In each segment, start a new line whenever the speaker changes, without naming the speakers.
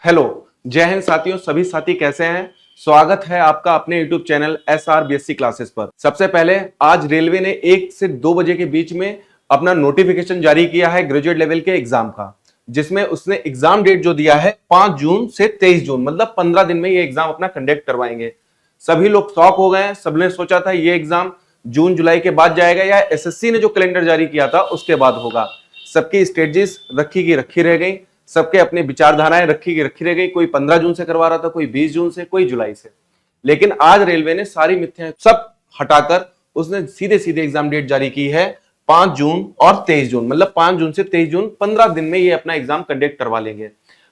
Hello, जय हिंद साथियों। सभी साथी कैसे हैं? स्वागत है आपका अपने YouTube channel SR BSc classes पर। सबसे पहले आज रेलवे ने 1 से 2 बजे के बीच में अपना नोटिफिकेशन जारी किया है ग्रेजुएट लेवल के एग्जाम का, जिसमें उसने एग्जाम डेट जो दिया है 5 जून से 23 जून, मतलब 15 दिन में ये एग्जाम अपना कंडक्ट करवाएंगे। सभी लोग शॉक हो गए हैं। सबने सोचा था ये एग्जाम जून जुलाई के बाद जाएगा या एसएससी ने जो कैलेंडर जारी किया था उसके बाद होगा। सबकी स्ट्रेटजीज रखी की रखी रह गई, सबके अपने विचारधाराएं रखी की रखी रह गई। कोई 15 जून से करवा रहा था, कोई 20 जून से, कोई जुलाई से। लेकिन आज रेलवे ने सारी मिथ्या सब हटाकर उसने सीधे सीधे एग्जाम डेट जारी की है 5 जून और 23 जून, मतलब 5 जून से 23 जून, 15 दिन में ये अपना एग्जाम कंडक्ट करवा लेंगे।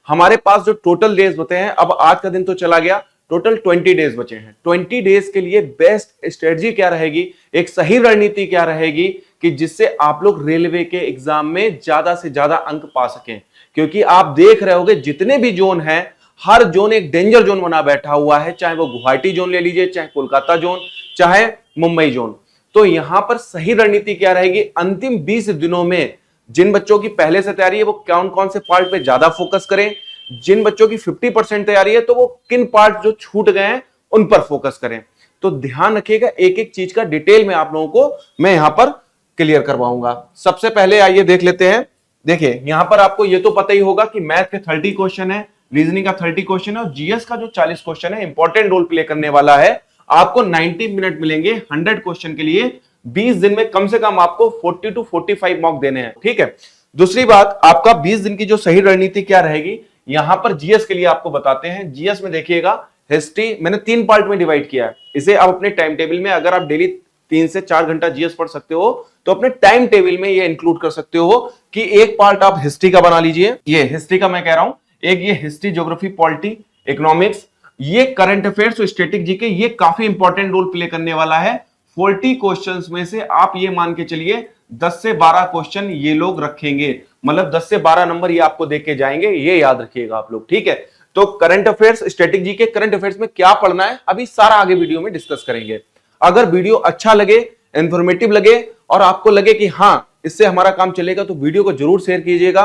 हमारे पास जो टोटल डेज होते हैं, अब आज का दिन तो चला गया, टोटल 20 डेज बचे हैं। 20 डेज के लिए बेस्ट स्ट्रेटजी क्या रहेगी, एक सही रणनीति क्या रहेगी कि जिससे आप लोग रेलवे के एग्जाम में ज्यादा से ज्यादा अंक पा सकें। क्योंकि आप देख रहे होंगे जितने भी जोन हैं, हर जोन एक डेंजर जोन बना बैठा हुआ है, चाहे वो गुवाहाटी जोन ले लीजिए, चाहे कोलकाता जोन, चाहे मुंबई जोन। तो यहां पर सही रणनीति क्या रहेगी, अंतिम 20 दिनों में जिन बच्चों की पहले से तैयारी है वो कौन कौन से पार्ट पे ज्यादा फोकस करें, जिन बच्चों की 50% तैयारी है तो वो किन पार्ट जो छूट गए हैं उन पर फोकस करें। तो ध्यान रखिएगा, एक एक चीज का डिटेल में आप लोगों को मैं यहां पर क्लियर करवाऊंगा। सबसे पहले आइए देख लेते हैं। देखिए यहां पर आपको ये तो पता ही होगा कि मैथ के 30 क्वेश्चन है, रीजनिंग का 30 क्वेश्चन है और जीएस का जो 40 क्वेश्चन है इंपॉर्टेंट रोल प्ले करने वाला है। आपको 90 मिनट मिलेंगे 100 क्वेश्चन के लिए। 20 दिन में कम से कम आपको 40 to 45 मार्क देने हैं, ठीक है। दूसरी बात, आपका 20 दिन की जो सही रणनीति क्या रहेगी, यहां पर जीएस के लिए आपको बताते हैं। जीएस में देखिएगा, हिस्ट्री मैंने 3 पार्ट में डिवाइड किया है। इसे आप अपने टाइम टेबल में, अगर आप डेली 3 से 4 घंटा जीएस पढ़ सकते हो तो अपने टाइम टेबल में ये इंक्लूड कर सकते हो कि एक पार्ट आप हिस्ट्री का बना लीजिए। ये हिस्ट्री का मैं कह रहा हूं, एक ये हिस्ट्री, ज्योग्राफी, पॉलिटी, इकोनॉमिक्स, ये करंट अफेयर्स और स्टैटिक जीके, ये काफी इंपॉर्टेंट रोल प्ले करने वाला है। 40 क्वेश्चंस में से आप ये मान के चलिए 10 से 12 क्वेश्चन ये लोग रखेंगे, मतलब 10 से 12 नंबर ये आपको देके जाएंगे, ये याद रखिएगा आप लोग, ठीक है। तो current affairs, static GK, current affairs में क्या पढ़ना है अभी सारा आगे वीडियो में डिस्कस करेंगे। अगर वीडियो अच्छा लगे, इंफॉर्मेटिव लगे और आपको लगे कि हां इससे हमारा काम चलेगा तो वीडियो को जरूर शेयर कीजिएगा,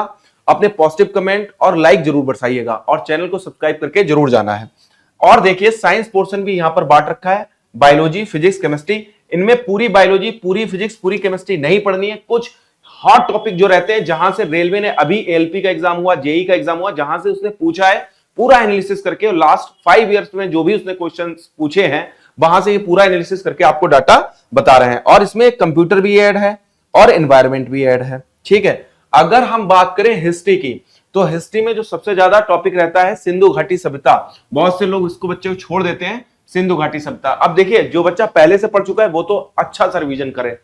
अपने पॉजिटिव कमेंट और लाइक जरूर बरसाइएगा और चैनल को सब्सक्राइब करके जरूर जाना है। और देखिए साइंस पोर्शन भी यहां पर बांट रखा है, बायोलॉजी, फिजिक्स, केमिस्ट्री। इनमें पूरी बायोलॉजी, पूरी फिजिक्स, पूरी केमिस्ट्री नहीं पढ़नी है। कुछ हॉट टॉपिक जो रहते हैं, जहां से रेलवे ने अभी एलपी का एग्जाम हुआ, जेई का एग्जाम हुआ, जहां से उसने पूछा है पूरा एनालिसिस करके, लास्ट 5 ईयर्स में जो भी उसने क्वेश्चन पूछे हैं वहां से ये पूरा एनालिसिस करके आपको डाटा बता रहे हैं। और इसमें कंप्यूटर भी ऐड है और एनवायरनमेंट भी ऐड है, ठीक है। अगर हम बात करें हिस्ट्री की, तो हिस्ट्री में जो सबसे ज्यादा टॉपिक रहता है सिंधु घाटी सभ्यता। बहुत से लोग इसको बच्चे को छोड़ देते हैं, सिंधु घाटी सभ्यता। अब देखिए जो बच्चा पहले से पढ़ चुका है वो तो अच्छा सा रिवीजन करे।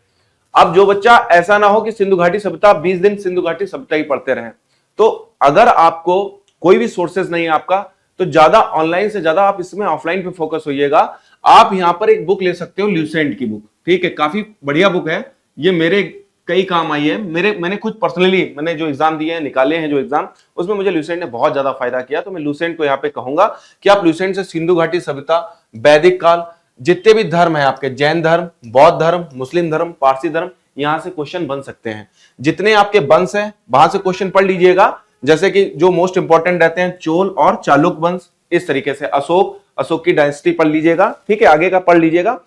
अब जो बच्चा, ऐसा ना हो कि सिंधु घाटी सभ्यता 20 दिन सिंधु घाटी सभ्यता ही पढ़ते रहे। तो अगर आपको कोई भी सोर्सेज नहीं है आपका, तो ज्यादा ऑनलाइन से ज्यादा आप इसमें ऑफलाइन पे फोकस होइएगा। आप यहां पर एक बुक ले सकते हो, ल्यूसेंट की बुक, ठीक है, काफी बढ़िया बुक है। ये मेरे कई काम आई है, मैंने खुद पर्सनली मैंने जो एग्जाम दिए हैं, निकाले हैं जो एग्जाम, उसमें मुझे ल्यूसेंट ने बहुत ज्यादा फायदा किया। तो मैं ल्यूसेंट को यहाँ पे कहूंगा कि आप ल्यूसेंट से सिंधु घाटी सभ्यता, वैदिक काल, जितने भी धर्म है आपके, जैन धर्म, बौद्ध धर्म, मुस्लिम धर्म, पारसी धर्म, यहां से क्वेश्चन बन सकते हैं। जितने आपके वंश हैं वहां से क्वेश्चन पढ़ लीजिएगा, जैसे कि जो मोस्ट इंपॉर्टेंट रहते हैं चोल और चालुक्य वंश, इस तरीके से अशोक की डायनेस्टी पढ़ लीजिएगा, ठीक है, आगे का पढ़ लीजिएगा।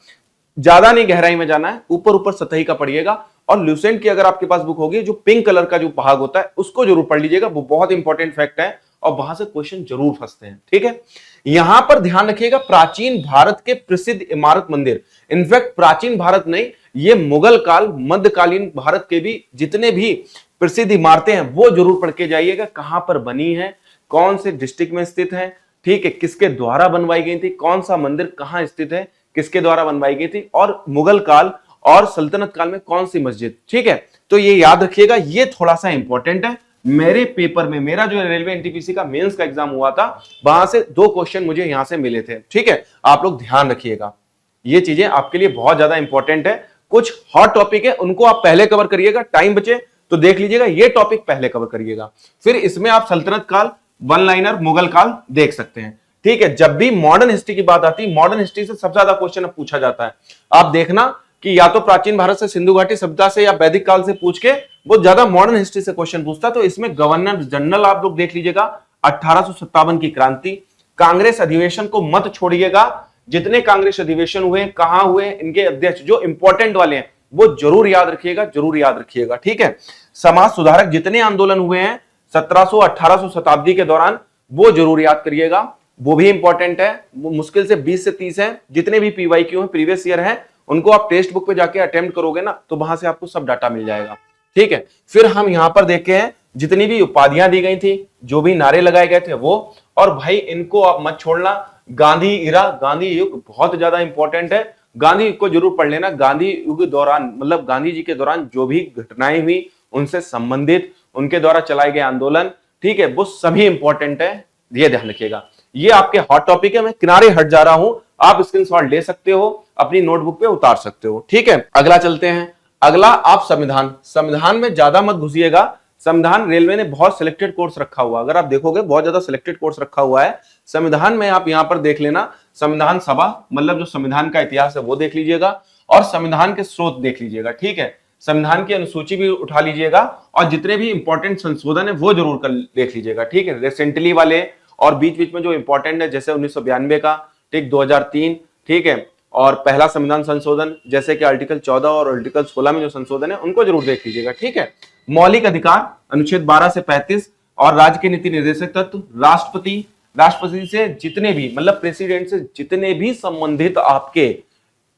ज्यादा नहीं गहराई में जाना है, ऊपर ऊपर सतही का पढ़िएगा। और ल्यूसेंट की अगर आपके पास बुक होगी, जो पिंक कलर का जो भाग होता है उसको जरूर पढ़ लीजिएगा, वो बहुत इंपॉर्टेंट फैक्ट है और वहां से क्वेश्चन जरूर फंसते हैं, ठीक है। यहां पर ध्यान रखिएगा, प्राचीन भारत के प्रसिद्ध इमारत मंदिर, इनफैक्ट प्राचीन भारत नहीं, ये मुगल काल, मध्यकालीन भारत के भी जितने भी प्रसिद्ध इमारतें हैं वो जरूर पढ़ के जाइएगा। कहां पर बनी है, कौन से डिस्ट्रिक्ट में स्थित है, ठीक है, किसके द्वारा बनवाई गई थी, कौन सा मंदिर कहां स्थित है, किसके द्वारा बनवाई गई थी, और मुगल काल और सल्तनत काल में कौन सी मस्जिद, ठीक है। तो ये याद रखिएगा, ये थोड़ा सा इंपॉर्टेंट है। मेरे पेपर में, मेरा जो रेलवे एनटीपीसी का मेंस का एग्जाम हुआ था, वहां से 2 क्वेश्चन मुझे यहां से मिले थे, ठीक है। आप लोग ध्यान रखिएगा, ये चीजें आपके लिए बहुत ज्यादा इंपॉर्टेंट है। कुछ हॉट टॉपिक है उनको आप पहले कवर करिएगा, टाइम बचे तो देख लीजिएगा, ये टॉपिक पहले कवर करिएगा, फिर इसमें आप सल्तनत काल, वन लाइनर, मुगल काल देख सकते हैं, ठीक है। जब भी मॉडर्न हिस्ट्री की बात आती है, मॉडर्न हिस्ट्री से सबसे ज्यादा क्वेश्चन पूछा जाता है। आप देखना कि या तो प्राचीन भारत से, सिंधु घाटी सभ्यता से, या वैदिक काल से पूछ के वो ज्यादा मॉडर्न हिस्ट्री से क्वेश्चन पूछता है। तो इसमें गवर्नर जनरल आप लोग देख लीजिएगा, 1857 की क्रांति, कांग्रेस अधिवेशन को मत छोड़िएगा, जितने कांग्रेस अधिवेशन हुए कहां हुए, इनके अध्यक्ष जो इंपॉर्टेंट वाले हैं वो जरूर याद रखिएगा, जरूर याद रखिएगा, ठीक है। समाज सुधारक जितने आंदोलन हुए हैं 1700-1800 शताब्दी के दौरान वो जरूर याद करिएगा, वो भी इंपॉर्टेंट है। वो मुश्किल से 20 से 30 है, जितने भी पीवाईक्यू हैं प्रीवियस ईयर हैं उनको आप टेक्स्ट बुक पे जाके अटेम्प्ट करोगे ना तो वहां से आपको सब डाटा मिल जाएगा, ठीक है। फिर हम यहां पर देखे हैं जितनी भी उपाधियां दी गई थी, जो भी नारे लगाए गए थे वो, और भाई इनको आप मत छोड़ना। गांधी इरा, गांधी युग बहुत ज्यादा इंपॉर्टेंट है, गांधी युग को जरूर पढ़ लेना। गांधी युग के दौरान मतलब गांधी जी के दौरान जो भी घटनाएं हुई उनसे संबंधित, उनके द्वारा चलाए गए आंदोलन, ठीक है, वो सभी इंपॉर्टेंट है, ये ध्यान रखिएगा। ये आपके हॉट टॉपिक है, मैं किनारे हट जा रहा हूं, आप स्क्रीनशॉट ले सकते हो, अपनी नोटबुक पे उतार सकते हो, ठीक है। अगला चलते हैं। अगला आप संविधान, संविधान में ज्यादा मत घुसिएगा। संविधान रेलवे ने बहुत सिलेक्टेड कोर्स रखा हुआ, अगर आप देखोगे बहुत ज्यादा सिलेक्टेड कोर्स रखा हुआ है संविधान में। आप यहां पर देख लेना, संविधान सभा मतलब जो संविधान का इतिहास है वो देख लीजिएगा, और संविधान के स्रोत देख लीजिएगा, ठीक है। संविधान की अनुसूची भी उठा लीजिएगा, और जितने भी इंपॉर्टेंट संशोधन है वो जरूर कर देख लीजिएगा, ठीक है। रिसेंटली वाले और बीच बीच में जो इंपॉर्टेंट है, जैसे 1992 का, ठीक, 2003, ठीक है, और पहला संविधान संशोधन जैसे कि आर्टिकल 14 और आर्टिकल 16 में जो संशोधन है उनको जरूर देख लीजिएगा, ठीक है। मौलिक अधिकार अनुच्छेद 12 से 35 और राज्य के नीति निर्देशक तत्व, राष्ट्रपति, राष्ट्रपति से जितने भी मतलब प्रेसिडेंट से जितने भी संबंधित आपके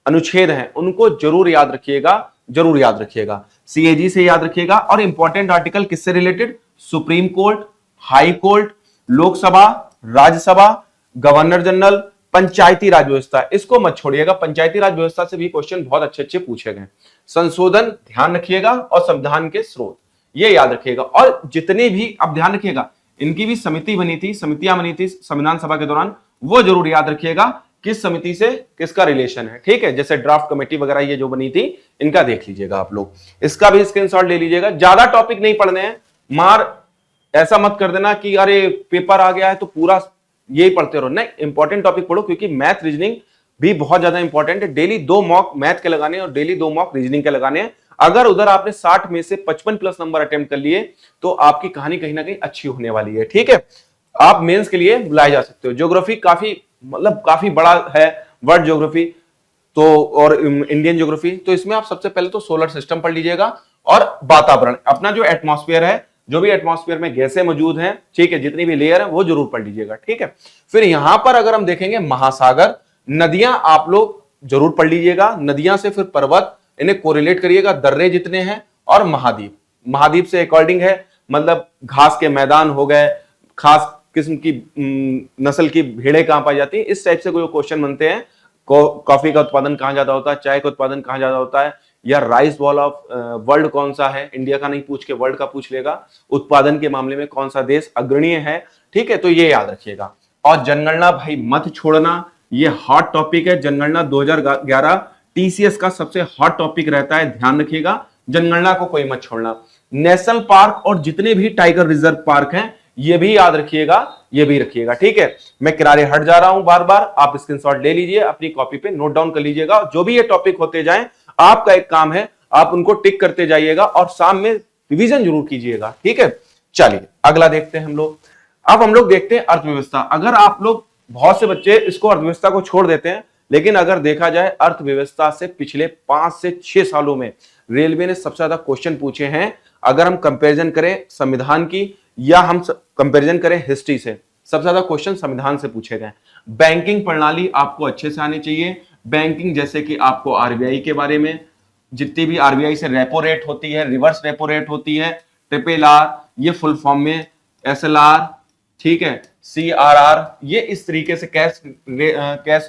अनुच्छेद हैं उनको जरूर याद रखिएगा, जरूर याद रखिएगा। सीएजी से याद रखिएगा, और इंपॉर्टेंट आर्टिकल किससे related, supreme court, high court, Lok Sabha, Rajya Sabha, governor general, Panchayati Raj व्यवस्था, इसको मत छोड़िएगा। पंचायती राज व्यवस्था से भी क्वेश्चन बहुत अच्छे अच्छे पूछे गए। संशोधन ध्यान रखिएगा, और संविधान के स्रोत ये याद रखिएगा। और जितने भी आप ध्यान रखिएगा, इनकी भी समिति बनी थी, समितियां बनी थी संविधान सभा के दौरान, वो जरूर याद रखिएगा किस समिति से किसका रिलेशन है, ठीक है। जैसे ड्राफ्ट कमेटी वगैरह ये जो बनी थी इनका देख लीजिएगा आप लोग, इसका भी स्क्रीनशॉट ले लीजिएगा। ज्यादा टॉपिक नहीं पढ़ने हैं, मार ऐसा मत कर देना कि अरे पेपर आ गया है तो पूरा यही पढ़ते रहो, नहीं, इंपॉर्टेंट टॉपिक पढ़ो, क्योंकि मैथ रीजनिंग भी बहुत ज्यादा इंपॉर्टेंट है। डेली 2 मॉक मैथ के लगाने और डेली 2 मॉक रीजनिंग के लगाने हैं। अगर उधर आपने 60 में से 55 प्लस नंबर अटेम्प्ट कर लिए तो आपकी कहानी कहीं ना कहीं अच्छी होने वाली है, ठीक है। आप मेंस के लिए बुलाए जा सकते हो। ज्योग्राफी काफी मतलब काफी बड़ा है, वर्ल्ड ज्योग्राफी तो, और इंडियन ज्योग्राफी, तो इसमें आप सबसे पहले तो सोलर सिस्टम पढ़ लीजिएगा, और वातावरण, अपना जो एटमॉस्फेयर है, जो भी एटमॉस्फेयर में गैसें मौजूद हैं, ठीक है, जितनी भी लेयर है वो जरूर पढ़ लीजिएगा, ठीक है। फिर यहां पर अगर हम देखेंगे महासागर, नदियां आप लोग जरूर पढ़ लीजिएगा। नदियां से फिर पर्वत, इन्हें कोरिलेट करिएगा, दर्रे जितने हैं, और महाद्वीप, महाद्वीप से अकॉर्डिंग है मतलब घास के मैदान हो गए, खास किस्म की नस्ल की भेड़ें कहां पाई जाती है, इस टाइप से कोई क्वेश्चन बनते हैं। कॉफी का उत्पादन कहां ज्यादा होता है, चाय का उत्पादन कहां ज्यादा होता है, या राइस बॉल ऑफ वर्ल्ड कौन सा है, इंडिया का नहीं पूछ के वर्ल्ड का पूछ लेगा। उत्पादन के मामले में कौन सा देश अग्रणीय है, ठीक है, तो ये याद रखिएगा। और जनगणना भाई मत छोड़ना, ये हॉट टॉपिक है। जनगणना 2011 टीसीएस का सबसे हॉट टॉपिक रहता है, ध्यान रखिएगा, जनगणना को कोई मत छोड़ना। नेशनल पार्क और जितने भी टाइगर रिजर्व पार्क हैं ये भी याद रखिएगा, ये भी रखिएगा, ठीक है। मैं किनारे हट जा रहा हूं बार बार, आप स्क्रीनशॉट ले लीजिए, अपनी कॉपी पे नोट डाउन कर लीजिएगा। जो भी ये टॉपिक होते जाएं, आपका एक काम है, आप उनको टिक करते जाइएगा और शाम में रिवीजन जरूर कीजिएगा, ठीक है। चलिए अगला देखते हैं हम लोग। अब हम लोग देखते हैं अर्थव्यवस्था। अगर आप लोग, बहुत से बच्चे इसको अर्थव्यवस्था को छोड़ देते हैं, लेकिन अगर देखा जाए अर्थव्यवस्था से पिछले 5 से 6 सालों में रेलवे ने सबसे ज्यादा क्वेश्चन पूछे हैं। अगर हम कंपैरिजन करें संविधान की, या हम कंपैरिजन करें हिस्ट्री से, सबसे ज्यादा क्वेश्चन संविधान से पूछे गए। बैंकिंग प्रणाली आपको अच्छे से आनी चाहिए। बैंकिंग जैसे कि आपको आरबीआई के बारे में, जितनी भी आरबीआई से रेपो रेट होती है, रिवर्स रेपो रेट होती है, ट्रिपल आर, ये फुल फॉर्म में एसएलआर, ठीक है, सीआरआर, ये इस तरीके से कैश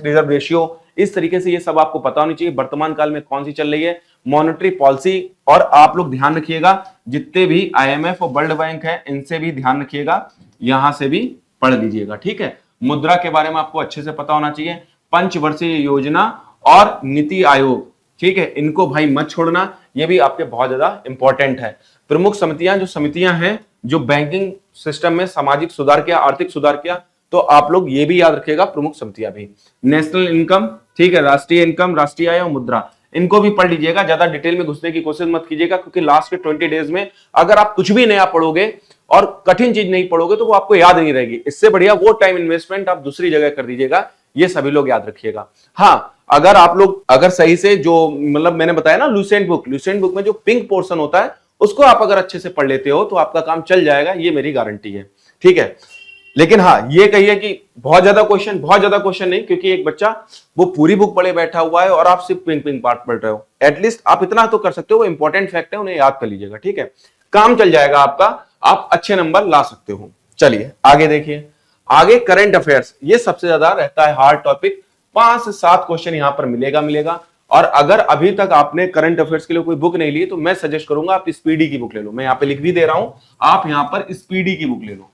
रिजर्व रेशियो, इस तरीके से ये सब आपको पता होनी चाहिए। वर्तमान काल में कौन सी चल रही है, मॉनेटरी पॉलिसी, और आप लोग ध्यान रखिएगा जितने भी आईएमएफ और वर्ल्ड बैंक है इनसे भी ध्यान रखिएगा, यहां से भी पढ़ लीजिएगा, ठीक है। मुद्रा के बारे में आपको अच्छे से पता होना चाहिए। पंचवर्षीय योजना और नीति आयोग, ठीक है, इनको भाई मत छोड़ना, ये भी आपके बहुत ज्यादा इंपॉर्टेंट है। प्रमुख समितियां, जो समितियां हैं जो बैंकिंग सिस्टम में सामाजिक सुधार किया, आर्थिक सुधार किया, तो आप लोग ये भी याद रखिएगा, प्रमुख समितियां भी। नेशनल इनकम, ठीक है, राष्ट्रीय इनकम, राष्ट्रीय आय और मुद्रा, इनको भी पढ़ लीजिएगा। ज्यादा डिटेल में घुसने की कोशिश मत कीजिएगा, क्योंकि लास्ट के 20 डेज में अगर आप कुछ भी नया पढ़ोगे और कठिन चीज नहीं पढ़ोगे तो वो आपको याद नहीं रहेगी। इससे बढ़िया वो टाइम इन्वेस्टमेंट आप दूसरी जगह कर दीजिएगा, ये सभी लोग याद रखिएगा। हाँ, अगर आप लोग अगर सही से जो मतलब मैंने बताया ना लुसेंट बुक में जो पिंक पोर्शन होता है उसको आप अगर अच्छे से पढ़ लेते हो तो आपका काम चल जाएगा, ये मेरी गारंटी है। ठीक है, लेकिन हाँ ये कहिए कि बहुत ज्यादा क्वेश्चन नहीं, क्योंकि एक बच्चा वो पूरी बुक पढ़े बैठा हुआ है और आप सिर्फ पिंक पार्ट पढ़ रहे हो। एटलीस्ट आप इतना तो कर सकते हो, वो इंपॉर्टेंट फैक्ट है, उन्हें याद कर लीजिएगा। ठीक है, काम चल जाएगा आपका, आप अच्छे नंबर ला सकते हो। चलिए आगे देखिए, आगे करंट अफेयर्स, ये सबसे ज्यादा रहता है हार्ड टॉपिक। 5 से 7 क्वेश्चन यहां पर मिलेगा। और अगर अभी तक आपने करंट अफेयर्स के लिए कोई बुक नहीं ली तो मैं सजेस्ट करूंगा आप स्पीडी की बुक ले लो। मैं यहां पे लिख भी दे रहा हूं, आप यहां पर स्पीडी की बुक ले लो,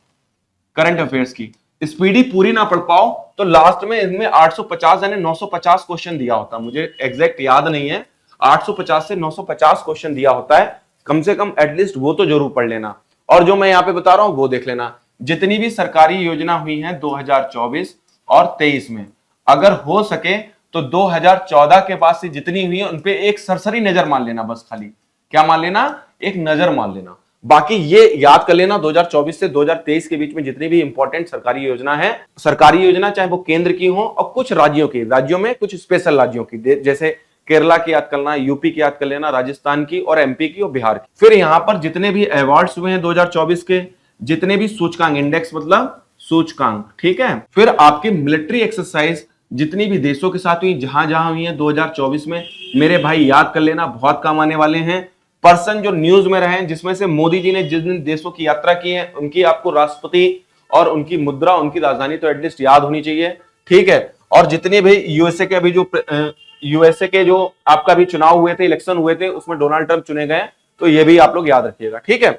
करंट अफेयर्स की। स्पीडी पूरी ना पढ़ पाओ तो लास्ट में इसमें 850 यानी 950 क्वेश्चन दिया होता है, मुझे एग्जैक्ट याद नहीं है, 850 से 950 क्वेश्चन दिया होता है। कम से कम एटलीस्ट वो तो जरूर पढ़ लेना। और जो मैं यहां पे बता रहा हूं वो देख लेना, जितनी भी सरकारी योजना हुई है 2024 और 23 में, अगर हो सके तो 2014 के बाद से जितनी हुई है उनपे एक सरसरी नजर मान लेना, बस खाली क्या मान लेना, एक नजर मान लेना। बाकी ये याद कर लेना 2024 से 2023 के बीच में जितनी भी इंपॉर्टेंट सरकारी योजना है, सरकारी योजना चाहे वो केंद्र की हो और कुछ राज्यों में कुछ स्पेशल राज्यों की, जैसे केरला की याद करना, यूपी की याद कर लेना, राजस्थान की और एमपी की और बिहार की। फिर यहां पर जितने भी अवार्ड्स हुए हैं 2024 के, जितने भी सूचकांक, इंडेक्स मतलब सूचकांक, ठीक है। फिर आपकी मिलिट्री एक्सरसाइज जितनी भी देशों के साथ हुई, जहां जहां हुई है 2024 में, मेरे भाई याद कर लेना, बहुत काम आने वाले हैं। पर्सन जो न्यूज में रहे, जिसमें से मोदी जी ने जिन जिन देशों की यात्रा की है उनकी आपको राष्ट्रपति और उनकी मुद्रा, उनकी राजधानी तो एटलीस्ट याद होनी चाहिए। ठीक है, और जितने भी यूएसए के अभी जो यूएसए के जो आपका भी चुनाव हुए थे, इलेक्शन हुए थे, उसमें डोनाल्ड ट्रंप चुने गए, तो ये भी आप लोग याद रखिएगा। ठीक है,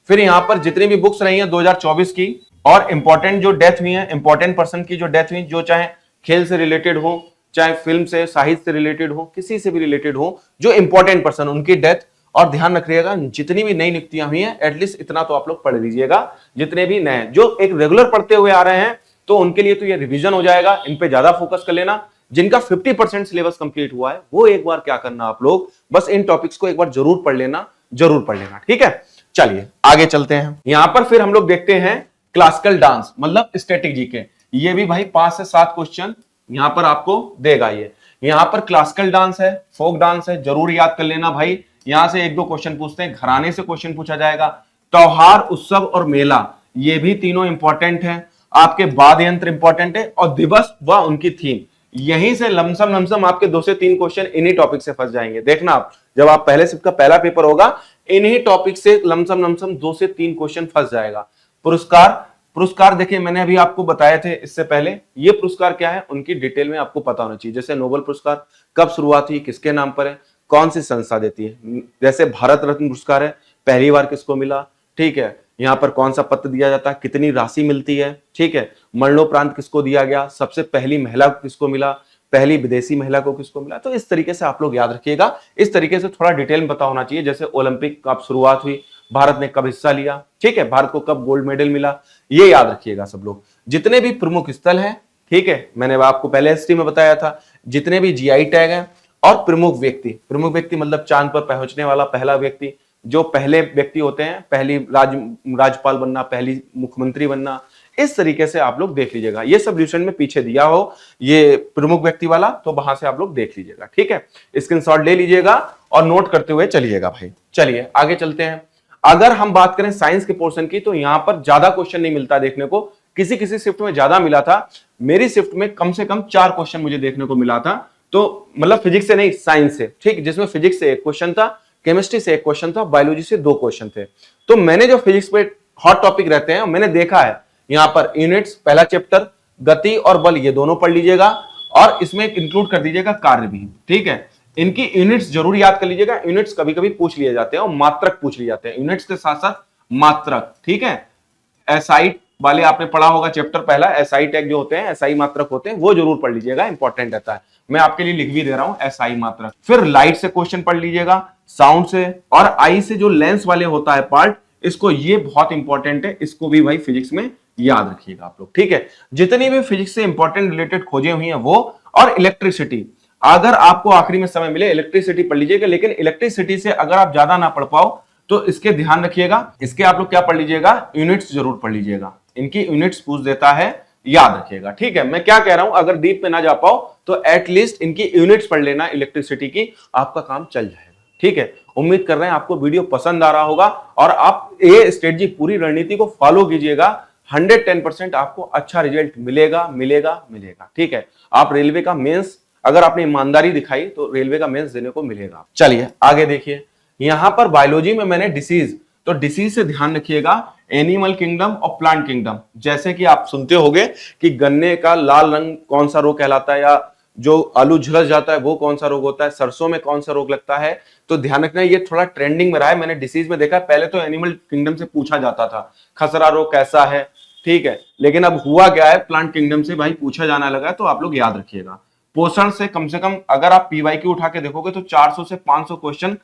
फिर यहां पर जितनी भी बुक्स रही हैं 2024 की और इंपॉर्टेंट जो डेथ हुई है, इंपॉर्टेंट पर्सन की जो डेथ हुई, जो चाहे खेल से रिलेटेड हो, चाहे फिल्म से, साहित्य से रिलेटेड हो, किसी से भी रिलेटेड हो, जो इंपॉर्टेंट पर्सन उनकी डेथ। और ध्यान रखिएगा जितनी भी नई नियुक्तियां हुई हैं एटलीस्ट इतना तो आप लोग पढ़ लीजिएगा। जितने भी नए जो एक रेगुलर पढ़ते हुए आ रहे हैं तो उनके लिए तो ये रिवीजन हो जाएगा, इन पे ज्यादा फोकस कर लेना। जिनका 50% सिलेबस कंप्लीट हुआ है वो एक बार क्या करना, आप लोग बस इन टॉपिक्स को एक बार जरूर पढ़ लेना। ठीक है, चलिए आगे चलते हैं। यहां पर फिर हम लोग देखते हैं क्लासिकल डांस मतलब स्टैटिक जीके। ये भी भाई 5 से 7 क्वेश्चन यहां पर आपको देगा। ये यहां पर क्लासिकल डांस है, फोक डांस है, जरूर याद कर लेना भाई। यहां से 1-2 क्वेश्चन पूछते हैं, घराने से क्वेश्चन पूछा जाएगा। त्योहार, उत्सव और मेला, ये भी तीनों इंपॉर्टेंट हैं। आपके वाद्य यंत्र इंपॉर्टेंट है और दिवस व उनकी थीम, यहीं से लमसम आपके 2 से 3 क्वेश्चन इन्हीं टॉपिक से फंस जाएंगे। देखना आप जब आप पहले शिफ्ट का पहला पेपर होगा, इन्हीं टॉपिक से लमसम 2 से 3 क्वेश्चन फंस जाएगा। पुरस्कार देखिए, मैंने अभी आपको बताए थे इससे पहले, ये पुरस्कार क्या है उनकी डिटेल में आपको पता होना चाहिए। जैसे नोबेल पुरस्कार कब शुरुआत हुई, किसके नाम पर है, कौन सी संस्था देती है। जैसे भारत रत्न पुरस्कार है, पहली बार किसको मिला, ठीक है, यहां पर कौन सा पत्र दिया जाता है, कितनी राशि मिलती है, ठीक है, मरणोपरांत किसको दिया गया, सबसे पहली महिला को किसको मिला, पहली विदेशी महिला को किसको मिला। तो इस तरीके से आप लोग याद रखिएगा, इस तरीके से थोड़ा डिटेल में पता होना चाहिए। जैसे ओलंपिक कब शुरुआत हुई, भारत ने कब हिस्सा लिया, ठीक है, भारत को कब गोल्ड मेडल मिला, ये याद रखिएगा सब लोग। जितने भी प्रमुख स्थल हैं, ठीक है, मैंने आपको पहले हिस्ट्री में बताया था, जितने भी जीआई टैग हैं और प्रमुख व्यक्ति मतलब चांद पर पहुंचने वाला पहला व्यक्ति, जो पहले व्यक्ति होते हैं, पहली राज्यपाल बनना, पहली मुख्यमंत्री बनना, इस तरीके से आप लोग देख लीजिएगा। ये सब रिविजन में पीछे दिया हो ये प्रमुख व्यक्ति वाला, तो वहां से आप लोग देख लीजिएगा। ठीक है, स्क्रीनशॉट ले लीजिएगा और नोट करते हुए चलिएगा भाई। चलिए आगे चलते हैं। अगर हम बात करें साइंस के पोर्शन की, तो यहां पर ज्यादा क्वेश्चन नहीं मिलता देखने को, किसी शिफ्ट में ज्यादा मिला था। मेरी शिफ्ट में कम से कम 4 क्वेश्चन मुझे देखने को मिला था, तो मतलब फिजिक्स से नहीं, साइंस से, ठीक, जिसमें फिजिक्स से 1 क्वेश्चन था, केमिस्ट्री से 1 क्वेश्चन था, बायोलॉजी से 2 क्वेश्चन थे। तो मैंने जो फिजिक्स पे हॉट टॉपिक रहते हैं मैंने देखा है, यहां पर यूनिट्स, पहला चैप्टर गति और बल, ये दोनों पढ़ लीजिएगा और इसमें इंक्लूड कर दीजिएगा कार्य भी। ठीक है, इनकी यूनिट्स जरूर याद कर लीजिएगा। यूनिट्स कभी कभी पूछ लिए जाते हैं और मात्रक पूछ लिए जाते हैं, यूनिट्स के साथ साथ मात्रक। ठीक है, एसआई वाले आपने पढ़ा होगा चैप्टर पहला, एसआई टैग जो होते हैं, एसआई मात्रक होते हैं, वो जरूर पढ़ लीजिएगा, इंपॉर्टेंट रहता है। मैं आपके लिए लिख भी दे रहा हूं एसआई मात्रक। फिर लाइट से क्वेश्चन पढ़ लीजिएगा, साउंड से, और आई से जो लेंस वाले होता है पार्ट, इसको, ये बहुत इंपॉर्टेंट है, इसको भी भाई फिजिक्स में याद रखिएगा आप लोग। ठीक है, जितनी भी फिजिक्स से इंपॉर्टेंट रिलेटेड खोजे हुई हैं वो, और इलेक्ट्रिसिटी, अगर आपको आखिरी में समय मिले इलेक्ट्रिसिटी पढ़ लीजिएगा। लेकिन इलेक्ट्रिसिटी से अगर आप ज्यादा ना पढ़ पाओ तो इसके ध्यान रखिएगा, इसके आप लोग क्या पढ़ लीजिएगा, यूनिट्स जरूर पढ़ लीजिएगा, इनकी यूनिट्स पूछ देता है, याद रखिएगा। ठीक है, मैं क्या कह रहा हूं, अगर डीप में ना जा पाओ तो एटलीस्ट इनकी यूनिट्स पढ़ लेना इलेक्ट्रिसिटी की, आपका काम चल जाएगा। ठीक है, उम्मीद कर रहे हैं आपको वीडियो पसंद आ रहा होगा और आप ये स्ट्रेटजी पूरी रणनीति को फॉलो कीजिएगा, 110% आपको अच्छा रिजल्ट मिलेगा मिलेगा मिलेगा। ठीक है, आप रेलवे का मेंस अगर आपने ईमानदारी दिखाई तो रेलवे का मेंस देने को मिलेगा। चलिए आगे देखिए, यहां पर बायोलॉजी में मैंने डिसीज, तो डिसीज से ध्यान रखिएगा, एनिमल किंगडम और प्लांट किंगडम। जैसे कि आप सुनते होंगे कि गन्ने का लाल रंग कौन सा रोग कहलाता है, या जो आलू झुलस जाता है वो कौन सा रोग होता है, सरसों में कौन सा रोग लगता है, तो ध्यान रखना ये थोड़ा ट्रेंडिंग में रहा है। मैंने डिसीज में देखा, पहले तो एनिमल किंगडम से पूछा जाता था खसरा रोग कैसा है, ठीक है, लेकिन अब हुआ क्या है, प्लांट किंगडम से भाई पूछा जाने लगा है, तो आप लोग याद रखिएगा। पोषण से कम अगर आप पीवाईक्यू उठा के देखोगे तो 400 से 500 क्वेश्चन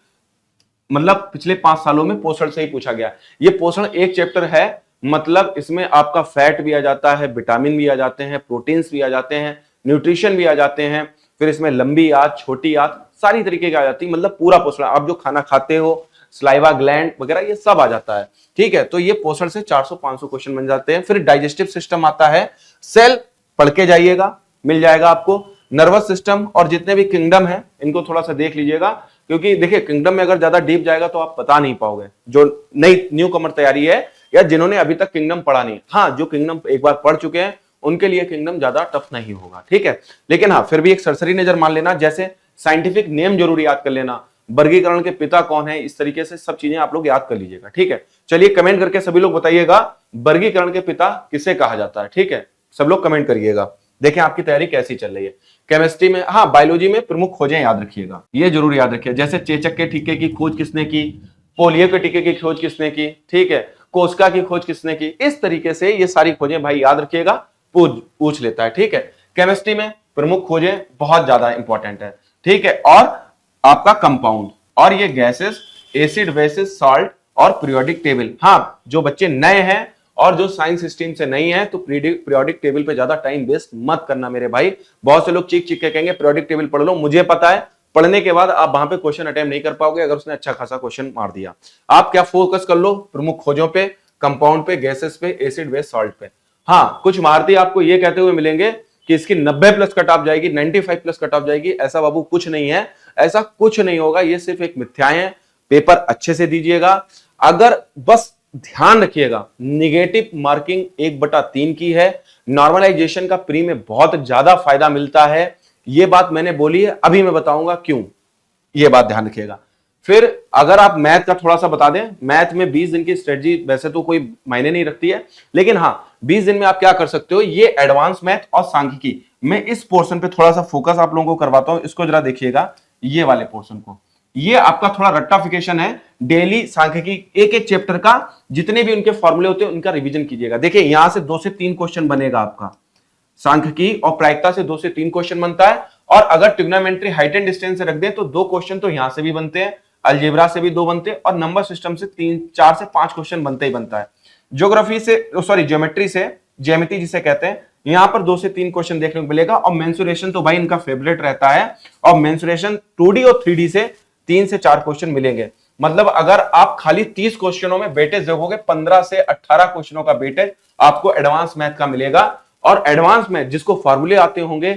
मतलब पिछले 5 सालों में पोषण से ही पूछा गया। ये पोषण एक चैप्टर है, मतलब इसमें आपका फैट भी आ जाता है, विटामिन भी आ जाते हैं, प्रोटीन्स भी आ जाते हैं, न्यूट्रिशन भी आ जाते हैं, फिर इसमें लंबी याद, छोटी याद, सारी तरीके की आ जाती है, मतलब पूरा पोषण, आप जो खाना खाते हो, स्लाइवा ग्लैंड वगैरह ये सब आ जाता है। ठीक है, तो ये पोषण से 400-500 क्वेश्चन बन जाते हैं। फिर डाइजेस्टिव सिस्टम आता है, सेल पढ़ के जाइएगा, मिल जाएगा आपको। नर्वस सिस्टम और जितने भी किंगडम है इनको थोड़ा सा देख लीजिएगा, क्योंकि देखिए किंगडम में अगर ज्यादा डीप जाएगा तो आप बता नहीं पाओगे, जो नई न्यू कमर तैयारी है या जिन्होंने अभी तक किंगडम पढ़ा नहीं। हाँ, जो किंगडम एक बार पढ़ चुके हैं उनके लिए किंगडम ज्यादा टफ नहीं होगा। ठीक है, लेकिन हाँ फिर भी एक सरसरी नजर मान लेना, जैसे साइंटिफिक नेम जरूर याद कर लेना, वर्गीकरण के पिता कौन है, इस तरीके से सब चीजें आप लोग याद कर लीजिएगा। ठीक है, चलिए कमेंट करके सभी लोग बताइएगा वर्गीकरण के पिता किसे कहा जाता है। ठीक है, सब लोग कमेंट करिएगा, देखें आपकी तैयारी कैसी चल रही है। केमिस्ट्री में, हाँ बायोलॉजी में प्रमुख खोजें याद रखिएगा, ये जरूर याद रखिए, जैसे चेचक के टीके की खोज किसने की, पोलियो के टीके की खोज किसने की, ठीक है, कोशिका की खोज किसने की, इस तरीके से ये सारी खोजें भाई याद रखिएगा, पूछ लेता है। ठीक है, केमिस्ट्री में प्रमुख खोजें बहुत ज्यादा इंपॉर्टेंट है। ठीक है, और आपका कंपाउंड और ये गैसेस, एसिड, बेसिस, सॉल्ट और पीरियोडिक टेबल। हाँ, जो बच्चे नए हैं और जो साइंस स्ट्रीम से नहीं है तो पीरियोडिक टेबल पे ज्यादा टाइम वेस्ट मत करना मेरे भाई। बहुत से लोग चीख चीख के कहेंगे पीरियोडिक टेबल पढ़ लो, मुझे पता है पढ़ने के बाद आप वहां पे क्वेश्चन अटेम्प्ट नहीं कर पाओगे अगर उसने अच्छा खासा क्वेश्चन मार दिया। आप क्या फोकस कर लो, प्रमुख खोजों पे, कंपाउंड पे, गैसेस पे, एसिड, बेस, सॉल्ट पे। हाँ, कुछ मारती आपको ये कहते हुए मिलेंगे कि इसकी 90+ कट ऑफ जाएगी, 95+ कट ऑफ जाएगी, ऐसा बाबू कुछ नहीं है, ऐसा कुछ नहीं होगा, ये सिर्फ एक मिथ्याएं है। पेपर अच्छे से दीजिएगा, अगर बस ध्यान रखिएगा निगेटिव मार्किंग 1/3 की है, नॉर्मलाइजेशन का प्री में बहुत ज्यादा फायदा मिलता है, ये बात मैंने बोली है, अभी मैं बताऊंगा क्यों, ये बात ध्यान रखिएगा। फिर अगर आप मैथ का थोड़ा सा बता दें, मैथ में 20 दिन की स्ट्रेटजी वैसे तो कोई मायने नहीं रखती है, लेकिन हाँ 20 दिन में आप क्या कर सकते हो, ये एडवांस मैथ और सांख्यिकी, मैं इस पोर्शन पे थोड़ा सा फोकस आप लोगों को करवाता हूं, इसको जरा देखिएगा, ये वाले पोर्शन को, ये आपका थोड़ा रट्टाफिकेशन है, डेली सांख्यिकी एक एक चैप्टर का जितने भी उनके फॉर्मूले होते हैं उनका रिवीजन कीजिएगा। देखिए यहां से 2 से 3 क्वेश्चन बनेगा आपका, सांख्यिकी और प्रायिकता से 2 से 3 क्वेश्चन बनता है, और अगर ट्रिग्नोमेट्री हाइट एंड डिस्टेंस से रख दें तो 2 क्वेश्चन तो यहां से भी बनते हैं, अलजेब्रा से भी 2 बनते हैं, और नंबर सिस्टम से 4 से 5 क्वेश्चन बनते ही बनता है। ज्योग्राफी से, सॉरी ज्योमेट्री से, ज्यामिति जिसे कहते हैं, यहां पर 2 से 3 क्वेश्चन देखने को मिलेगा, और मेंसुरेशन तो भाई इनका फेवरेट रहता है, और मेंसुरेशन 2D और 3D से 3 से 4 क्वेश्चन मिलेंगे। मतलब अगर आप खाली 30 क्वेश्चनों में वेटेज देखोगे, 15 से 18 क्वेश्चनों का वेटेज आपको एडवांस मैथ का मिलेगा। और एडवांस मैथ जिसको फार्मूले आते होंगे,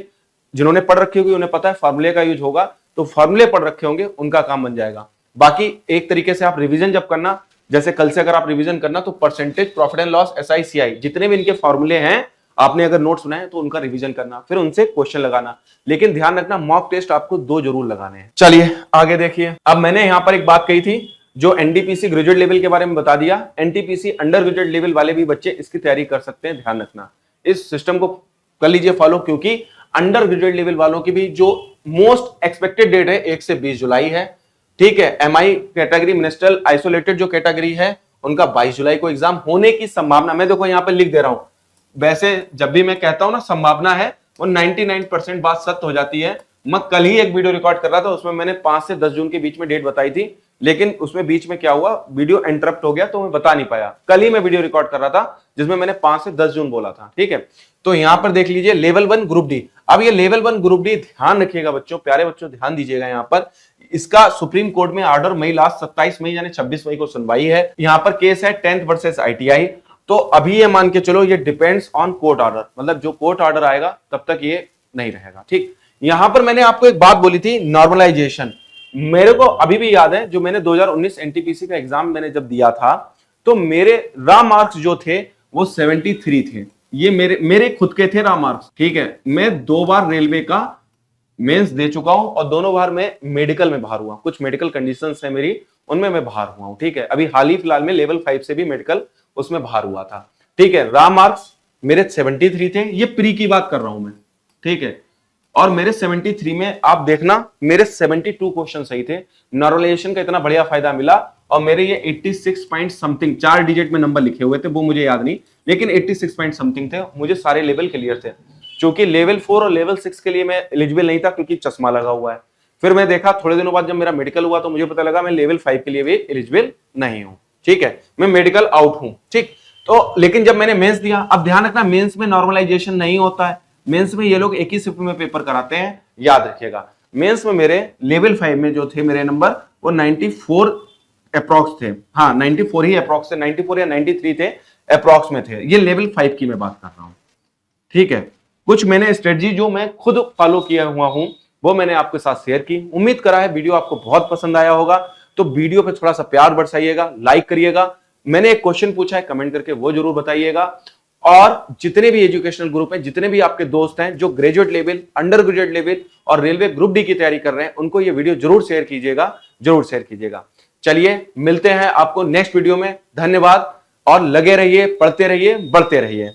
जिन्होंने पढ़ रखे होंगे उन्हें पता है फार्मूले का यूज होगा, तो फार्मूले पढ़ रखे होंगे उनका काम बन जाएगा। बाकी एक तरीके से आप रिवीजन जब करना, जैसे कल से अगर आप रिवीजन करना तो percentage, profit and loss, SI CI जितने भी इनके फॉर्मूले हैं, आपने अगर नोट्स बनाए तो उनका रिवीजन करना, फिर उनसे क्वेश्चन लगाना, लेकिन ध्यान रखना मॉक टेस्ट आपको 2 जरूर लगाने हैं। चलिए आगे देखिए, अब मैंने यहां पर एक बात कही थी, जो एनटीपीसी ग्रेजुएट लेवल के बारे में बता दिया, एनटीपीसी अंडर ग्रेजुएट लेवल वाले भी बच्चे इसकी तैयारी कर सकते हैं, ध्यान रखना इस सिस्टम को कर लीजिए फॉलो, क्योंकि अंडर ग्रेजुएट लेवल वालों की भी जो मोस्ट एक्सपेक्टेड डेट है 1 से 20 जुलाई है। ठीक है, MI कैटेगरी, मिनिस्ट्रियल आइसोलेटेड जो कैटेगरी है उनका 22 जुलाई को एग्जाम होने की संभावना, मैं देखो यहां पर लिख दे रहा हूं, वैसे जब भी मैं कहता हूं ना संभावना है, वो 99% बात सत्य हो जाती है। मैं कल ही एक वीडियो रिकॉर्ड कर रहा था, उसमें मैंने 5 से 10 जून के बीच में डेट बताई थी, लेकिन उसमें बीच में क्या हुआ, वीडियो इंटरप्ट हो गया तो मैं बता नहीं पाया। कल ही मैं वीडियो रिकॉर्ड कर रहा था जिसमें मैंने 5 से 10 जून बोला था, ठीक है। तो यहां पर देख लीजिए लेवल 1 ग्रुप डी। अब ये लेवल 1 ग्रुप डी ध्यान रखिएगा बच्चों, प्यारे बच्चों ध्यान दीजिएगा। यहां पर इसका सुप्रीम कोर्ट में ऑर्डर मई लास्ट 27 मई यानी 26 मई को सुनवाई है। यहां पर केस है 10th वर्सेस ITI। तो अभी ये मान के चलो ये डिपेंड्स ऑन कोर्ट ऑर्डर, मतलब जो कोर्ट ऑर्डर आएगा तब तक ये नहीं रहेगा, ठीक। यहां पर मैंने आपको एक बात बोली थी, नॉर्मलाइजेशन। मेरे को अभी भी याद है, जो मैंने 2019 NTPC का एग्जाम मैंने जब दिया था तो मेरे रॉ मार्क्स जो थे वो 73 थे। ये मेरे खुद के थे रॉ मार्क्स, ठीक है। मैं 2 बार रेलवे का मेंस दे चुका हूं और दोनों बार मैं मेडिकल में बाहर हुआ। कुछ मेडिकल कंडीशंस है मेरी, उनमें मैं बाहर हुआ हूं, ठीक है। अभी हाल ही फिलहाल में लेवल 5 से भी मेडिकल उसमें बाहर हुआ था, ठीक है। रॉ मार्क्स मेरे 73 थे, ये प्री की बात कर रहा हूं मैं, ठीक है। और मेरे 73 में आप देखना मेरे 72 क्वेश्चन सही थे। नॉर्मलाइजेशन का इतना बढ़िया फायदा मिला और मेरे ये 86 पॉइंट समथिंग 4 डिजिट में नंबर लिखे हुए थे, वो मुझे याद नहीं, लेकिन 86 पॉइंट समथिंग थे। मुझे सारे लेवल क्लियर थे, क्योंकि लेवल 4 और लेवल 6 के लिए मैं एलिजिबल नहीं था क्योंकि चश्मा लगा हुआ है। फिर मैं देखा थोड़े दिनों बाद जब मेरा मेडिकल हुआ तो मुझे पता लगा मैं लेवल 5 के लिए भी एलिजिबल नहीं हूं, ठीक है। मैं मेडिकल आउट हूं, ठीक। तो लेकिन जब मैंने मेंस दिया, अब ध्यान रखना मेंस में नॉर्मलाइजेशन नहीं होता है। मेंस में ये लोग एक ही शिफ्ट में पेपर कराते हैं, याद रखिएगा। मेंस में मेरे लेवल 5 में जो थे मेरे नंबर वो 94 अप्रॉक्स थे, हाँ 94 ही अप्रॉक्स थे, 94 या 93 थे अप्रॉक्स में थे। ये लेवल 5 की मैं बात कर रहा हूं, ठीक है। कुछ मैंने स्ट्रेटजी जो मैं खुद फॉलो किया हुआ हूं वो मैंने आपके साथ शेयर की। उम्मीद करा है वीडियो आपको बहुत पसंद आया होगा। तो वीडियो पे थोड़ा सा प्यार बरसाइएगा, लाइक करिएगा। मैंने एक क्वेश्चन पूछा है, कमेंट करके वो जरूर बताइएगा। और जितने भी एजुकेशनल ग्रुप हैं, जितने भी आपके दोस्त हैं जो graduate level, under graduate level और रेलवे ग्रुप डी की तैयारी कर रहे हैं, उनको ये वीडियो जरूर शेयर कीजिएगा, जरूर शेयर कीजिएगा। चलिए मिलते हैं आपको नेक्स्ट वीडियो में। धन्यवाद और लगे रहिए, पढ़ते रहिए, बढ़ते रहिए।